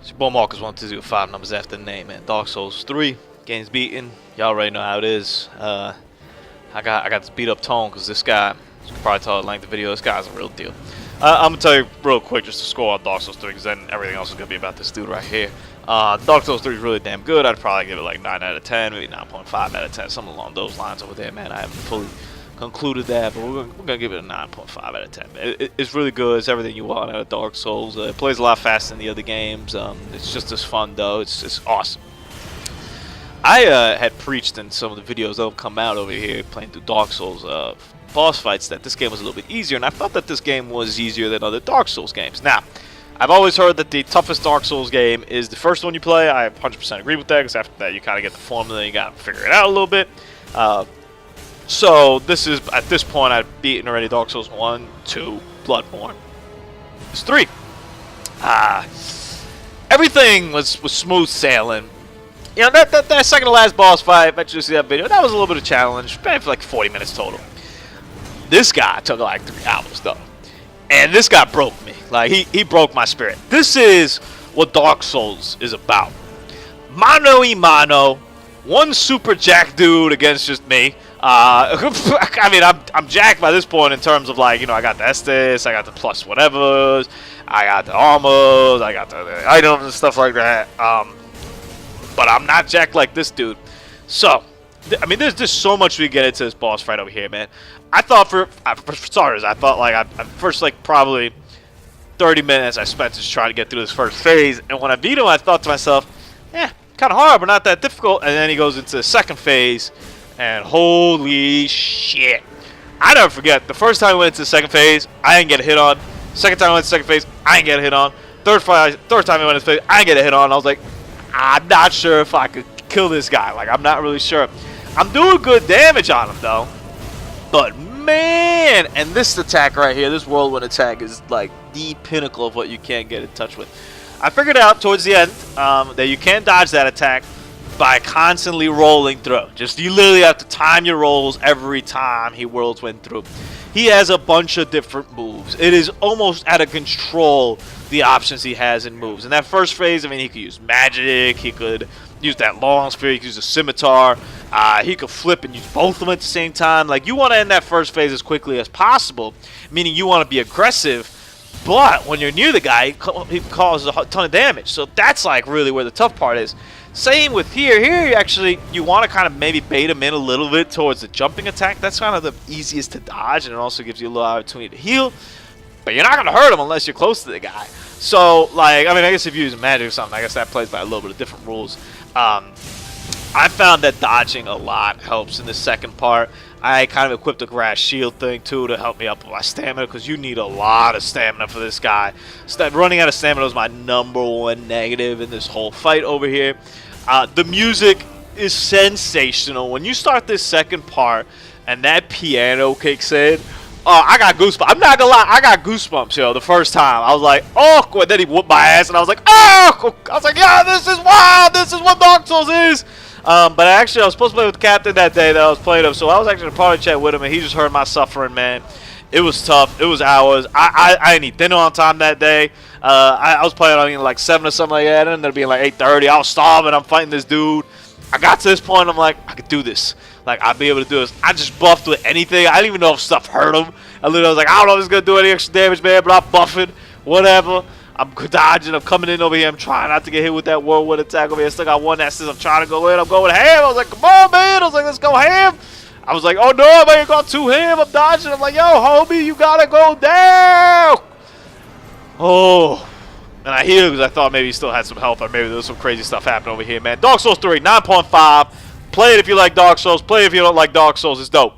It's your boy Marcus 1205 numbers after the name, man. Dark Souls 3 games beaten. Y'all already know how it is. I got this beat up tone because this guy, you can probably tell at length the video, this guy's a real deal. I'm gonna tell you real quick just to score on Dark Souls 3 because then everything else is gonna be about this dude right here. Dark Souls 3 is really damn good. I'd probably give it like 9 out of 10, maybe 9.5 out of 10, something along those lines over there, man. I haven't fully concluded that, but we're gonna give it a 9.5 out of 10. It's really good. It's everything you want out of Dark Souls. It plays a lot faster than the other games. It's just as fun though. It's awesome. I had preached in some of the videos that will come out over here playing through Dark Souls boss fights that this game was a little bit easier, and I thought that this game was easier than other Dark Souls games. Now, I've always heard that the toughest Dark Souls game is the first one you play. I 100% agree with that because after that you kind of get the formula and you got to figure it out a little bit. So this is, at this point, I've beaten already Dark Souls 1, 2, Bloodborne. It's 3. Everything was smooth sailing. You know, that second to last boss fight, I bet you see that video, that was a little bit of a challenge. Ran for like 40 minutes total. This guy took like 3 hours though. And this guy broke me. Like, he broke my spirit. This is what Dark Souls is about. Mano y mano. One super jack dude against just me. I mean, I'm jacked by this point in terms of, like, you know, I got the Estes, I got the plus whatevers, I got the armors, I got the items and stuff like that. But I'm not jacked like this dude. So, I mean, there's just so much we get into this boss fight over here, man. I thought for starters, I thought like first like probably 30 minutes I spent just trying to get through this first phase, and when I beat him, I thought to myself, kind of hard, but not that difficult. And then he goes into the second phase. And holy shit. I never forget, the first time I went into the second phase, I didn't get a hit on. Second time I went to the second phase, I didn't get a hit on. Third time I went into phase, I didn't get a hit on. I was like, I'm not sure if I could kill this guy. Like, I'm not really sure. I'm doing good damage on him, though. But, man, and this attack right here, this whirlwind attack is like the pinnacle of what you can't get in touch with. I figured out towards the end that you can't dodge that attack by constantly rolling through. Just you literally have to time your rolls every time he whirlwind through. He has a bunch of different moves. It is almost out of control, the options he has in moves. In that first phase, I mean, he could use magic, he could use that long spear, he could use a scimitar, he could flip and use both of them at the same time. Like, you want to end that first phase as quickly as possible, meaning you want to be aggressive, but when you're near the guy, he causes a ton of damage. So that's like really where the tough part is. Same with here. Here, you want to kind of maybe bait him in a little bit towards the jumping attack. That's kind of the easiest to dodge, and it also gives you a little opportunity to heal. But you're not going to hurt him unless you're close to the guy. So, like, I mean, I guess if you're using magic or something, I guess that plays by a little bit of different rules. I found that dodging a lot helps in the second part. I kind of equipped a grass shield thing, too, to help me up with my stamina, because you need a lot of stamina for this guy. Running out of stamina was my #1 negative in this whole fight over here. The music is sensational. When you start this second part and that piano kicks in, I got goosebumps. I'm not gonna lie, I got goosebumps, yo, the first time. I was like, oh, and then he whooped my ass, and I was like, oh! I was like, yeah, this is wild! This is what Dark Souls is! But actually, I was supposed to play with the captain that day that I was playing him, so I was actually in a party chat with him, and he just heard my suffering, man. It was tough. It was hours. I didn't eat dinner on time that day. I was playing on like 7 or something like that, and it ended up being like 8:30. I was starving. I'm fighting this dude. I got to this point, I'm like, I could do this. Like, I'll be able to do this. I just buffed with anything. I didn't even know if stuff hurt him. I literally was like, I don't know if it's going to do any extra damage, man, but I'm buffing. Whatever. I'm dodging. I'm coming in over here. I'm trying not to get hit with that whirlwind attack over here. I still got 1 Estes. I'm trying to go in. I'm going ham. I was like, come on, man. I was like, let's go ham. I was like, oh, no, I might have gone 2 ham. I'm dodging. I'm like, yo, homie, you got to go down. Oh. And I healed because I thought maybe he still had some health, or maybe there was some crazy stuff happening over here, man. Dark Souls 3, 9.5. Play it if you like Dark Souls. Play it if you don't like Dark Souls. It's dope.